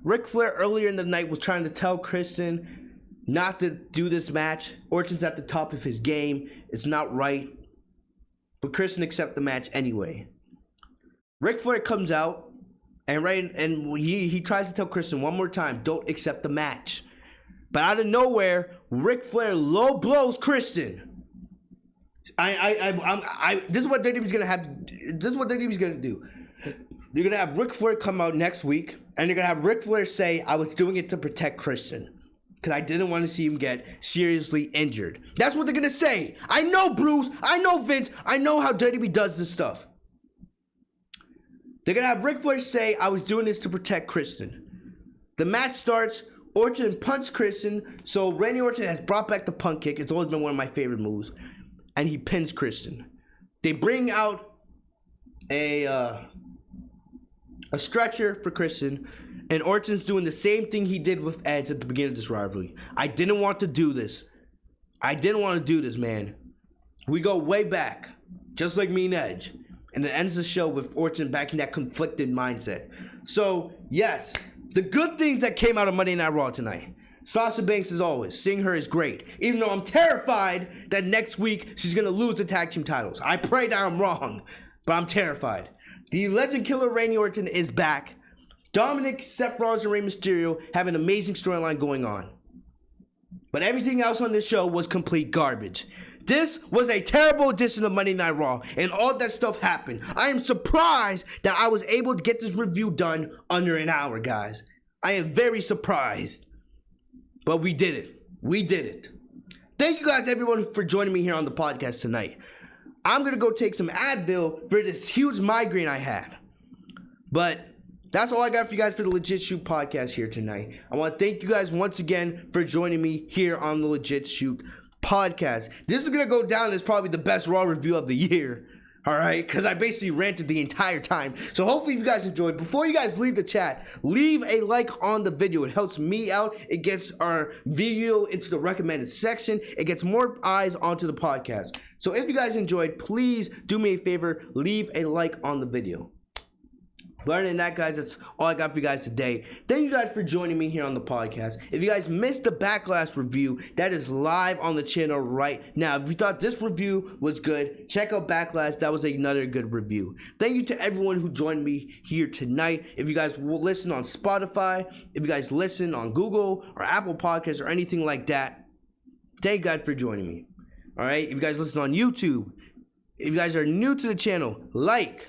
Ric Flair earlier in the night was trying to tell Christian not to do this match. Orton's at the top of his game. It's not right. But Christian accepts the match anyway. Ric Flair comes out and he tries to tell Christian one more time, don't accept the match. But out of nowhere, Ric Flair low blows Christian. This is what WWE's gonna have. This is what WWE's gonna do. They're gonna have Ric Flair come out next week, and they're gonna have Ric Flair say, "I was doing it to protect Christian, because I didn't want to see him get seriously injured." That's what they're gonna say. I know Bruce. I know Vince. I know how WWE does this stuff. They're gonna have Ric Flair say, "I was doing this to protect Christian." The match starts. Orton punches Christian, so Randy Orton has brought back the punt kick. It's always been one of my favorite moves, and he pins Christian. They bring out a stretcher for Christian, and Orton's doing the same thing he did with Edge at the beginning of this rivalry. I didn't want to do this. I didn't want to do this, man. We go way back, just like me and Edge, and it ends the show with Orton back in that conflicted mindset. So, yes, the good things that came out of Monday Night Raw tonight. Sasha Banks, as always, seeing her is great. Even though I'm terrified that next week she's going to lose the tag team titles. I pray that I'm wrong, but I'm terrified. The legend killer Randy Orton is back. Dominic, Seth Rollins, and Rey Mysterio have an amazing storyline going on. But everything else on this show was complete garbage. This was a terrible edition of Monday Night Raw, and all that stuff happened. I am surprised that I was able to get this review done under an hour, guys. I am very surprised. But we did it. We did it. Thank you guys, everyone, for joining me here on the podcast tonight. I'm going to go take some Advil for this huge migraine I had. But that's all I got for you guys for the Legit Shoot podcast here tonight. I want to thank you guys once again for joining me here on the Legit Shoot podcast. This is going to go down as probably the best Raw review of the year. All right, because I basically ranted the entire time. So hopefully you guys enjoyed. Before you guys leave the chat, leave a like on the video. It helps me out. It gets our video into the recommended section. It gets more eyes onto the podcast. So if you guys enjoyed, please do me a favor. Leave a like on the video. But other than that, guys, that's all I got for you guys today. Thank you guys for joining me here on the podcast. If you guys missed the Backlash review, that is live on the channel right now. If you thought this review was good, check out Backlash. That was another good review. Thank you to everyone who joined me here tonight. If you guys will listen on Spotify, if you guys listen on Google or Apple Podcasts or anything like that, thank you guys for joining me. All right? If you guys listen on YouTube, if you guys are new to the channel, like,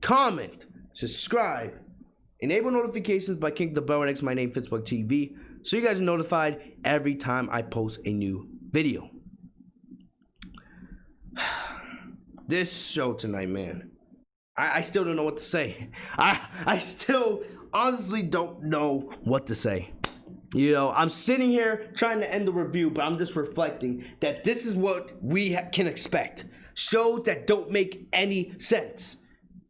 comment, subscribe, enable notifications by clicking the bell next to my name, Fitzmonk TV, so you guys are notified every time I post a new video. This show tonight, man, I still don't know what to say. I still honestly don't know what to say. You know, I'm sitting here trying to end the review, but I'm just reflecting that this is what we can expect. Shows that don't make any sense.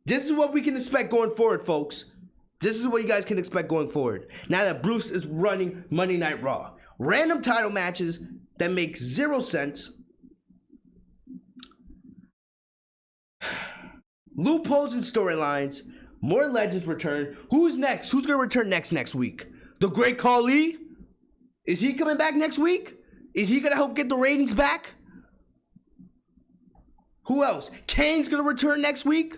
This is what we can expect going forward, folks. This is what you guys can expect going forward. Now that Bruce is running Monday Night Raw. Random title matches that make 0 sense. loopholes and storylines. More legends return. Who's next? Who's going to return next week? The Great Khali? Is he coming back next week? Is he going to help get the ratings back? Who else? Kane's going to return next week?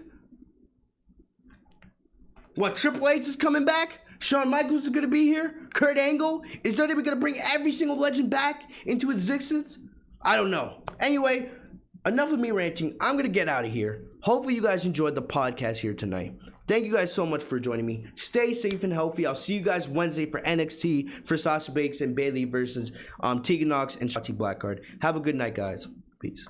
What, Triple H is coming back? Shawn Michaels is going to be here? Kurt Angle? Is WWE going to bring every single legend back into existence? I don't know. Anyway, enough of me ranting. I'm going to get out of here. Hopefully you guys enjoyed the podcast here tonight. Thank you guys so much for joining me. Stay safe and healthy. I'll see you guys Wednesday for NXT for Sasha Banks and Bayley versus Tegan Nox and Shotzi Blackheart. Have a good night, guys. Peace.